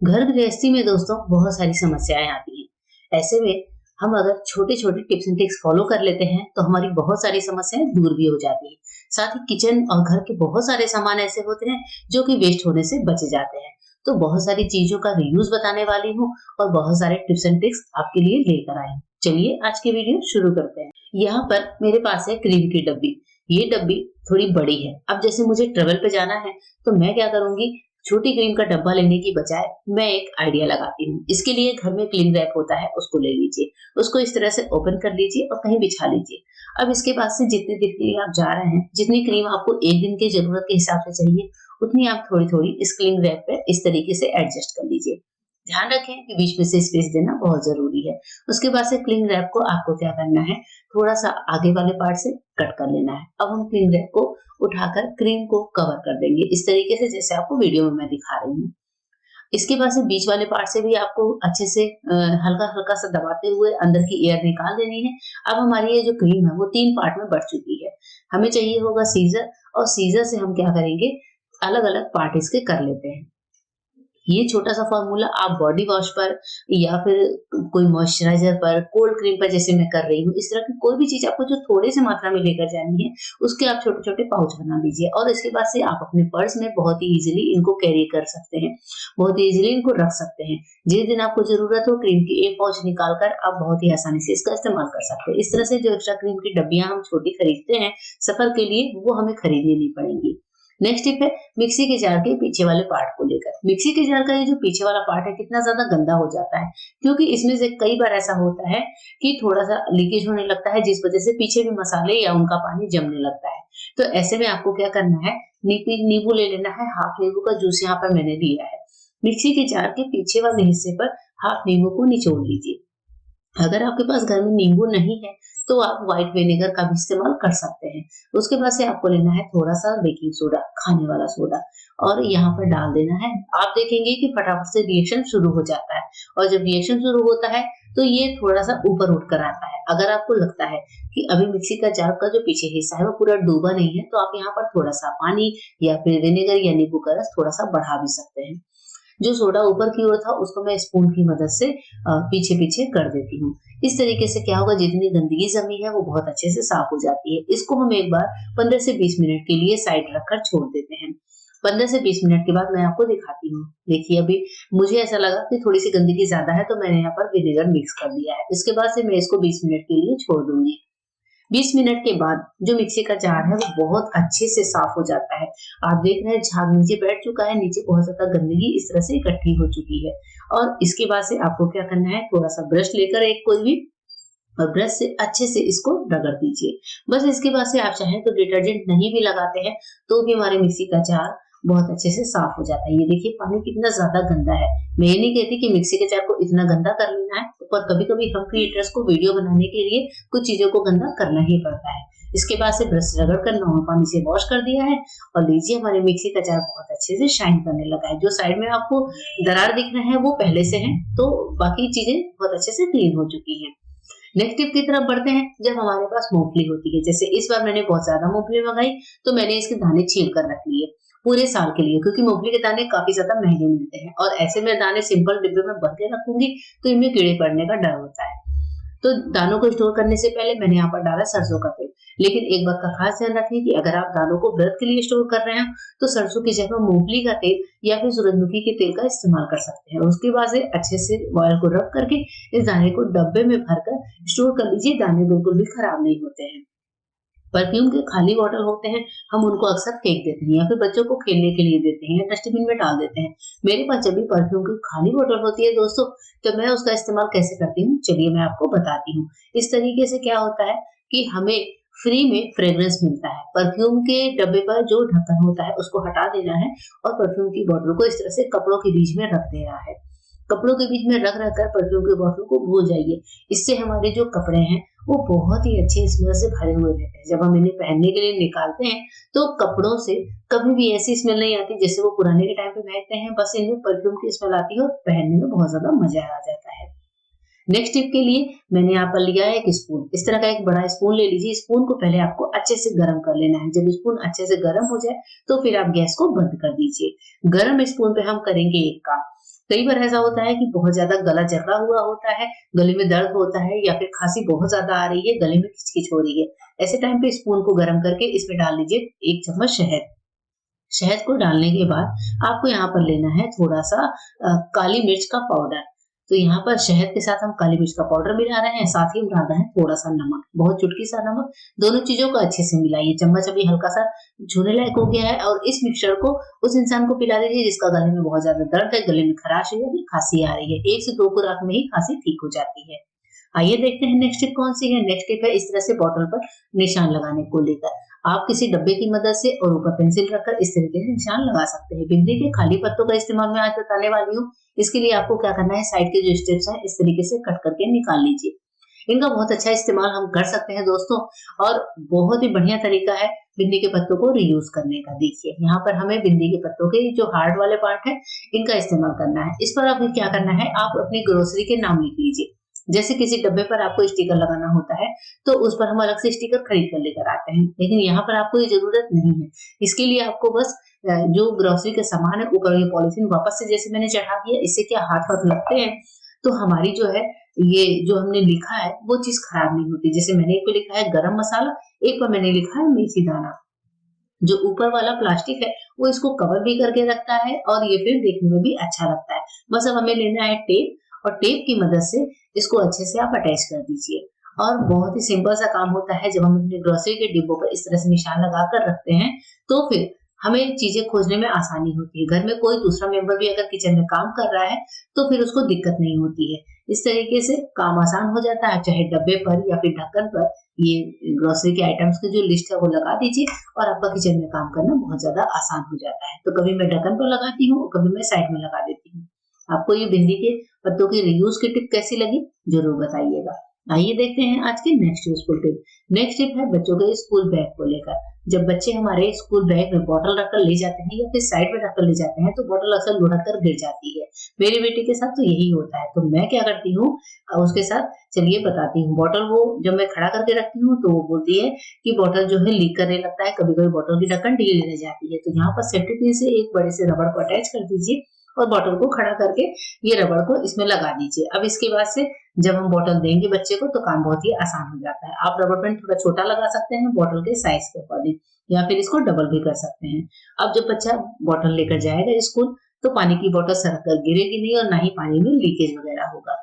घर गृहस्थी में दोस्तों बहुत सारी समस्याएं आती हैं। ऐसे में हम अगर छोटे-छोटे टिप्स एंड ट्रिक्स फॉलो कर लेते हैं तो हमारी बहुत सारी समस्याएं दूर भी हो जाती हैं। साथ ही किचन और घर के बहुत सारे सामान ऐसे होते हैं जो कि वेस्ट होने से बच जाते हैं। तो बहुत सारी चीजों का रीयूज बताने वाली हूँ और बहुत सारे टिप्स एंड ट्रिक्स आपके लिए लेकर आई हूँ। चलिए आज की वीडियो शुरू करते हैं। यहाँ पर मेरे पास है क्रीम की डब्बी। ये डब्बी थोड़ी बड़ी है। अब जैसे मुझे ट्रेवल पे जाना है तो मैं क्या करूंगी, छोटी क्रीम का डब्बा लेने की बजाय मैं एक आइडिया लगाती हूँ। इसके लिए घर में क्लिंग रैप होता है, उसको ले लीजिए, उसको इस तरह से ओपन कर लीजिए और कहीं बिछा लीजिए। अब इसके बाद से जितनी देर के लिए आप जा रहे हैं, जितनी क्रीम आपको एक दिन की जरूरत के हिसाब से चाहिए, उतनी आप थोड़ी थोड़ी इस क्लिंग रैप पे इस तरीके से एडजस्ट कर लीजिए। ध्यान रखें कि बीच में से स्पेस देना बहुत जरूरी है। उसके बाद से क्लिंग रैप को आपको क्या करना है, थोड़ा सा आगे वाले पार्ट से कट कर लेना है। अब हम क्लिंग रैप को उठाकर क्रीम को कवर कर देंगे इस तरीके से, जैसे आपको वीडियो में मैं दिखा रही हूँ। इसके बाद से बीच वाले पार्ट से भी आपको अच्छे से हल्का हल्का सा दबाते हुए अंदर की एयर निकाल देनी है। अब हमारी ये जो क्रीम है वो 3 पार्ट में बढ़ चुकी है। हमें चाहिए होगा सीजर, और सीजर से हम क्या करेंगे, अलग अलग पार्ट इसके कर लेते हैं। ये छोटा सा फॉर्मूला आप बॉडी वॉश पर या फिर कोई मॉइस्चराइजर पर, कोल्ड क्रीम पर, जैसे मैं कर रही हूँ, इस तरह की कोई भी चीज आपको जो थोड़ी सी मात्रा में लेकर जानी है, उसके आप छोटे छोटे पाउच बना लीजिए और इसके बाद से आप अपने पर्स में बहुत ही इजीली इनको कैरी कर सकते हैं, बहुत ही इजीली इनको रख सकते हैं। जिस दिन आपको जरूरत हो क्रीम की एक पाउच निकाल कर आप बहुत ही आसानी से इसका इस्तेमाल कर सकते हैं। इस तरह से जो एक्स्ट्रा क्रीम की डब्बियां हम छोटी खरीदते हैं सफर के लिए, वो हमें खरीदनी नहीं पड़ेंगी। नेक्स्ट टिप है मिक्सी के जार के पीछे वाले पार्ट को लेकर। मिक्सी के जार का ये जो पीछे वाला पार्ट है कितना ज्यादा गंदा हो जाता है, क्योंकि इसमें से कई बार ऐसा होता है कि थोड़ा सा लीकेज होने लगता है, जिस वजह से पीछे भी मसाले या उनका पानी जमने लगता है। तो ऐसे में आपको क्या करना है, नींबू ले लेना है। हाफ नींबू का जूस यहाँ पर मैंने लिया है। मिक्सी के जार के पीछे वाले हिस्से पर हाफ नींबू को निचोड़ लीजिए। अगर आपके पास घर में नींबू नहीं है तो आप व्हाइट विनेगर का भी इस्तेमाल कर सकते हैं। उसके बाद से आपको लेना है थोड़ा सा बेकिंग सोडा, खाने वाला सोडा, और यहाँ पर डाल देना है। आप देखेंगे कि फटाफट से रिएक्शन शुरू हो जाता है, और जब रिएक्शन शुरू होता है तो ये थोड़ा सा ऊपर उठ कर आता है। अगर आपको लगता है कि अभी मिक्सी का जार का जो पीछे हिस्सा है वो पूरा डूबा नहीं है, तो आप यहाँ पर थोड़ा सा पानी या फिर विनेगर या नींबू का रस थोड़ा सा बढ़ा भी सकते हैं। जो सोडा ऊपर की ओर था उसको मैं स्पून की मदद से पीछे पीछे कर देती हूँ। इस तरीके से क्या होगा, जितनी गंदगी जमी है वो बहुत अच्छे से साफ हो जाती है। इसको हम एक बार 15 से 20 मिनट के लिए साइड रखकर छोड़ देते हैं। 15 से 20 मिनट के बाद मैं आपको दिखाती हूँ। देखिए अभी मुझे ऐसा लगा कि थोड़ी सी गंदगी ज्यादा है, तो मैंने यहाँ पर विनेगर मिक्स कर दिया है। इसके बाद से मैं इसको 20 मिनट के लिए छोड़ दूंगी। 20 मिनट के बाद जो मिक्सी का जार है वो बहुत अच्छे से साफ हो जाता है। आप देख रहे हैं झाग नीचे बैठ चुका है, नीचे बहुत ज्यादा गंदगी इस तरह से इकट्ठी हो चुकी है। और इसके बाद से आपको क्या करना है, थोड़ा सा ब्रश लेकर एक कोई भी, और ब्रश से अच्छे से इसको रगड़ दीजिए। बस इसके बाद से आप चाहें तो डिटर्जेंट नहीं भी लगाते हैं तो भी हमारे मिक्सी का जार बहुत अच्छे से साफ हो जाता है। ये देखिए पानी कितना ज्यादा गंदा है। मैं ये नहीं कहती कि मिक्सी के जार को इतना गंदा कर लेना है, पर कभी कभी हम क्रिएटर्स को वीडियो बनाने के लिए कुछ चीजों को गंदा करना ही पड़ता है। इसके बाद से ब्रश रगड़ कर नॉर्मल पानी से वॉश कर दिया है, और लीजिए हमारे मिक्सी का जार बहुत अच्छे से शाइन करने लगा है। जो साइड में आपको दरार दिख रहा है वो पहले से है, तो बाकी चीजें बहुत अच्छे से क्लीन हो चुकी है। नेक्स्ट टिप की तरफ बढ़ते हैं। जब हमारे पास मूंगफली होती है, जैसे इस बार मैंने बहुत ज्यादा मूंगफली मंगाई, तो मैंने इसके दाने छील कर रख लिए पूरे साल के लिए, क्योंकि मूंगफली के दाने काफी ज्यादा महंगे मिलते हैं, और ऐसे में दाने सिंपल डिब्बे में भर के रखूंगी तो इनमें कीड़े पड़ने का डर होता है। तो दानों को स्टोर करने से पहले मैंने यहाँ पर डाला सरसों का तेल। लेकिन एक बात का खास ध्यान रखें कि अगर आप दानों को व्रत के लिए स्टोर कर रहे हैं तो सरसों की जगह मूंगफली का तेल या फिर सूरजमुखी के तेल का इस्तेमाल कर सकते हैं। उसके बाद से अच्छे से ऑयल को रब करके इस दाने को डब्बे में भरकर स्टोर कर लीजिए। दाने बिल्कुल भी खराब नहीं होते हैं। परफ्यूम के खाली बॉटल होते हैं, हम उनको अक्सर फेंक देते हैं या फिर बच्चों को खेलने के लिए देते हैं या डस्टबिन में डाल देते हैं। मेरे पास जब भी परफ्यूम की खाली बॉटल होती है दोस्तों, तो मैं उसका इस्तेमाल कैसे करती हूँ, चलिए मैं आपको बताती हूँ। इस तरीके से क्या होता है कि हमें फ्री में फ्रेग्रेंस मिलता है। परफ्यूम के डब्बे पर जो ढक्कन होता है उसको हटा देना है, और परफ्यूम की बॉटल को इस तरह से कपड़ों के बीच में रख देना है। कपड़ों के बीच में रख रख कर परफ्यूम की बॉटल को भूल जाइए। इससे हमारे जो कपड़े हैं वो बहुत ही अच्छे स्मेल से भरे हुए रहते हैं। जब हम इन्हें पहनने के लिए निकालते हैं तो कपड़ों से कभी भी ऐसी स्मेल नहीं आती जैसे वो पुराने के टाइम पे पहनते हैं। बस इनमें परफ्यूम की स्मेल आती है और पहनने में बहुत ज्यादा मजा आ जाता है। नेक्स्ट टिप के लिए मैंने यहाँ पर लिया है एक स्पून। इस तरह का एक बड़ा स्पून ले लीजिए। स्पून को पहले आपको अच्छे से गर्म कर लेना है। जब स्पून अच्छे से गर्म हो जाए तो फिर आप गैस को बंद कर दीजिए। गर्म स्पून पे हम करेंगे एक काम। कई बार ऐसा होता है कि बहुत ज़्यादा गला जकड़ा हुआ होता है, गले में दर्द होता है या फिर खाँसी बहुत ज़्यादा आ रही है, गले में खिच-खिच हो रही है। ऐसे टाइम पे स्पून को गरम करके इसमें डाल लीजिए 1 चम्मच शहद। शहद को डालने के बाद आपको यहाँ पर लेना है थोड़ा-सा काली मिर्च का पाउडर। तो यहाँ पर शहद के साथ हम काली मिर्च का पाउडर मिला रहे हैं, साथ ही हम डाल रहे हैं थोड़ा-सा नमक, बहुत चुटकी-सा नमक। दोनों चीज़ों को अच्छे से मिलाइए। चम्मच अभी हल्का-सा छूने लायक हो गया है और इस मिक्सचर को उस इंसान को पिला दीजिए जिसका गले में बहुत ज़्यादा दर्द है, गले में खराश है या फिर खाँसी आ रही है। 1 से 2 खुराक में ही खाँसी ठीक हो जाती है। आइए देखते हैं नेक्स्ट टिप कौन सी है। नेक्स्ट टिप है इस तरह से बॉटल पर निशान लगाने को लेकर। आप किसी डब्बे की मदद से और ऊपर पेंसिल रखकर इस तरीके से निशान लगा सकते हैं। बिंदी के खाली पत्तों का इस्तेमाल मैं आज बताने वाली हूँ। इसके लिए आपको क्या करना है, साइड के जो स्ट्रिप्स हैं इस तरीके से कट करके निकाल लीजिए। इनका बहुत अच्छा इस्तेमाल हम कर सकते हैं दोस्तों, और बहुत ही बढ़िया तरीका है बिंदी के पत्तों को रीयूज करने का। देखिए यहाँ पर हमें बिंदी के पत्तों के जो हार्ड वाले पार्ट है इनका इस्तेमाल करना है। इस पर अभी क्या करना है, आप अपनी ग्रोसरी के नाम लिख लीजिए। जैसे किसी डब्बे पर आपको स्टिकर लगाना होता है तो उस पर हम अलग से स्टिकर खरीद कर लेकर आते हैं, लेकिन यहाँ पर आपको ये जरूरत नहीं है। इसके लिए आपको बस जो ग्रोसरी के सामान है ऊपर ये पॉलिथीन वापस से जैसे मैंने चढ़ा दिया, इससे क्या हाथ वाथ लगते हैं तो हमारी जो है ये जो हमने लिखा है वो चीज खराब नहीं होती। जैसे मैंने एक पे लिखा है गरम मसाला, एक पर मैंने लिखा है मेथी दाना। जो ऊपर वाला प्लास्टिक है वो इसको कवर भी करके रखता है और ये फिर देखने में भी अच्छा लगता है। बस अब हमें लेना है टेप, और टेप की मदद से इसको अच्छे से आप अटैच कर दीजिए। और बहुत ही सिंपल सा काम होता है। जब हम अपने ग्रोसरी के डिब्बों पर इस तरह से निशान लगा कर रखते हैं तो फिर हमें चीजें खोजने में आसानी होती है। घर में कोई दूसरा मेंबर भी अगर किचन में काम कर रहा है तो फिर उसको दिक्कत नहीं होती है। इस तरीके से काम आसान हो जाता है। चाहे डब्बे पर या फिर ढक्कन पर ये ग्रोसरी के आइटम्स की जो लिस्ट है वो लगा दीजिए और आपका किचन में काम करना बहुत ज्यादा आसान हो जाता है। तो कभी मैं ढक्कन पर लगाती हूँ, कभी मैं साइड में लगा देती हूँ। आपको ये बिंदी के पत्तों की रीयूज की टिप कैसी लगी जरूर बताइएगा। आइए देखते हैं आज की next useful tip. Next tip है बच्चों के स्कूल बैग को लेकर। जब बच्चे हमारे स्कूल बैग में बॉटल रखकर ले जाते हैं या फिर साइड में रखकर ले जाते हैं तो बॉटल अक्सर लुढ़क कर गिर जाती है। मेरी बेटी के साथ तो यही होता है। तो मैं क्या करती हूँ उसके साथ, चलिए बताती हूँ। बॉटल वो जब मैं खड़ा करके रखती हूँ तो वो बोलती है कि बॉटल जो है लीक करने लगता है, कभी कभी बॉटल की ढक्कन ढीली रह जाती है। तो यहाँ पर सेफ्टी पिन से एक बड़े से रबड़ को अटैच कर दीजिए और बॉटल को खड़ा करके ये रबड़ को इसमें लगा दीजिए। अब इसके बाद से जब हम बॉटल देंगे बच्चे को तो काम बहुत ही आसान हो जाता है। आप रबड़ बैंड थोड़ा छोटा लगा सकते हैं बॉटल के साइज के अकॉर्डिंग, या फिर इसको डबल भी कर सकते हैं। अब जब बच्चा बॉटल लेकर जाएगा स्कूल तो पानी की बॉटल सड़क कर गिरेगी नहीं और ना ही पानी में लीकेज वगैरह होगा।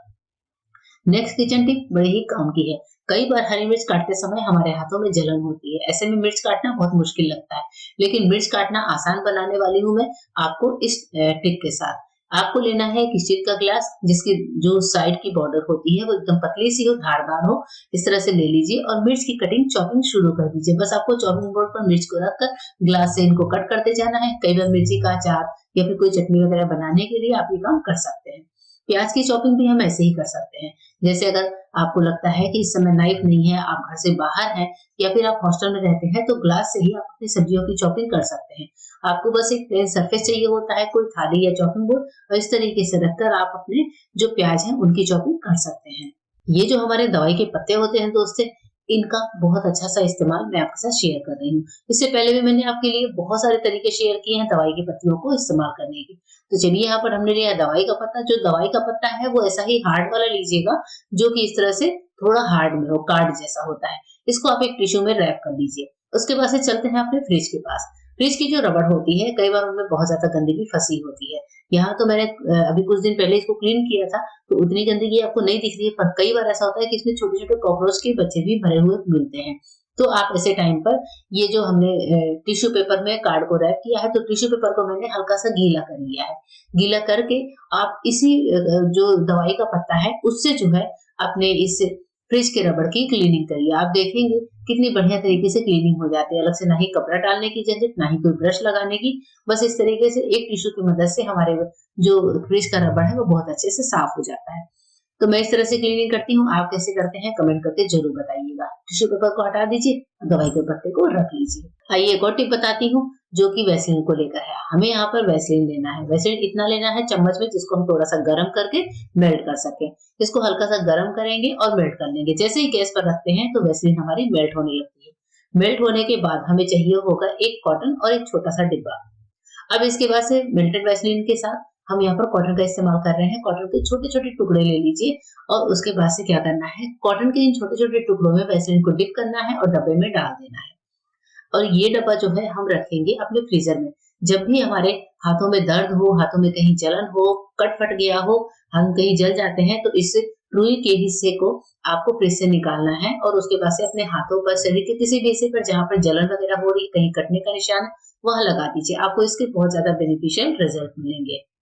नेक्स्ट किचन टिप बड़े ही काम की है। कई बार हरी मिर्च काटते समय हमारे हाथों में जलन होती है। ऐसे में मिर्च काटना बहुत मुश्किल लगता है, लेकिन मिर्च काटना आसान बनाने वाली हूँ मैं आपको इस टिप के साथ। आपको लेना है एक स्टील का ग्लास जिसकी जो साइड की बॉर्डर होती है वो एकदम पतली सी हो, धारदार हो। इस तरह से ले लीजिए और मिर्च की कटिंग चॉपिंग शुरू कर दीजिए। बस आपको चॉपिंग बोर्ड पर मिर्च को रखकर ग्लास से इनको कट करते जाना है। कई बार मिर्ची का अचार या फिर कोई चटनी वगैरह बनाने के लिए आप ये काम कर सकते हैं। प्याज की चॉपिंग भी हम ऐसे ही कर सकते हैं। जैसे अगर आपको लगता है कि इस समय नाइफ नहीं है, आप घर से बाहर हैं या फिर आप हॉस्टल में रहते हैं तो ग्लास से ही आप अपनी सब्जियों की चॉपिंग कर सकते हैं। आपको बस एक प्लेन सरफेस चाहिए होता है, कोई थाली या चॉपिंग बोर्ड, और इस तरीके से रखकर आप अपने जो प्याज है उनकी चॉपिंग कर सकते हैं। ये जो हमारे दवाई के पत्ते होते हैं दोस्तों, इनका बहुत अच्छा सा इस्तेमाल मैं आपके साथ शेयर कर रही हूँ। इससे पहले भी मैंने आपके लिए बहुत सारे तरीके शेयर किए हैं दवाई के पत्तियों को इस्तेमाल करने के। तो चलिए यहाँ पर हमने लिया दवाई का पत्ता। जो दवाई का पत्ता है वो ऐसा ही हार्ड वाला लीजिएगा जो कि इस तरह से थोड़ा हार्ड में हो, कार्ड जैसा होता है। इसको आप एक टिश्यू में रैप कर लीजिए। उसके बाद से चलते हैं अपने फ्रिज के पास। फ्रिज की जो रबड़ होती है कई बार उनमें बहुत ज्यादा गंदगी फंसी होती है। यहाँ तो मैंने अभी कुछ दिन पहले इसको क्लीन किया था तो उतनी गंदगी आपको नहीं दिख रही है, पर कई बार ऐसा होता है कि इसमें छोटे छोटे कॉकरोच के बच्चे भी भरे हुए मिलते हैं। तो आप ऐसे टाइम पर ये जो हमने टिश्यू पेपर में कार्ड को रैप किया है तो टिश्यू पेपर को मैंने हल्का सा गीला कर लिया है। गीला करके आप इसी जो दवाई का पत्ता है उससे जो है अपने इस फ्रिज के रबड़ की क्लीनिंग करिए। आप देखेंगे कितनी बढ़िया तरीके से क्लीनिंग हो जाती है। अलग से ना ही कपड़ा डालने की झंझट, ना ही कोई ब्रश लगाने की। बस इस तरीके से एक टिश्यू की मदद से हमारे जो फ्रिज का रबड़ है वो बहुत अच्छे से साफ हो जाता है। तो मैं इस तरह से क्लीनिंग करती हूँ। आप कैसे करते हैं कमेंट करके जरूर बताइएगा। टिश्यू पेपर को हटा दीजिए, दवाई के पत्ते को रख लीजिए। आइए एक और टिप बताती हूँ जो कि वैसलीन को लेकर है। हमें यहाँ पर वैसलीन लेना है। वैसलीन इतना लेना है चम्मच में जिसको हम थोड़ा सा गर्म करके मेल्ट कर सके। इसको हल्का सा गर्म करेंगे और मेल्ट कर लेंगे। जैसे ही गैस पर रखते हैं तो वैसलीन हमारी मेल्ट होने लगती है। मेल्ट होने के बाद हमें चाहिए होगा एक कॉटन और एक छोटा सा डिब्बा। अब इसके बाद से मेल्टेड वैसलीन के साथ हम यहाँ पर कॉटन का इस्तेमाल कर रहे हैं। कॉटन के छोटे-छोटे टुकड़े ले लीजिए और उसके बाद से क्या करना है, कॉटन के इन छोटे-छोटे टुकड़ों में वैसलीन को डिप करना है और डब्बे में डाल देना है। और ये डब्बा जो है हम रखेंगे अपने फ्रीजर में। जब भी हमारे हाथों में दर्द हो, हाथों में कहीं जलन हो, कट फट गया हो, हम कहीं जल जाते हैं तो इस रुई के हिस्से को आपको फ्रिज से निकालना है और उसके बाद से अपने हाथों पर, शरीर के किसी भी हिस्से पर जहाँ पर जलन वगैरह हो रही है, कहीं कटने का निशान है, वहाँ लगा दीजिए। आपको इसके बहुत ज़्यादा बेनिफिशियल रिजल्ट मिलेंगे।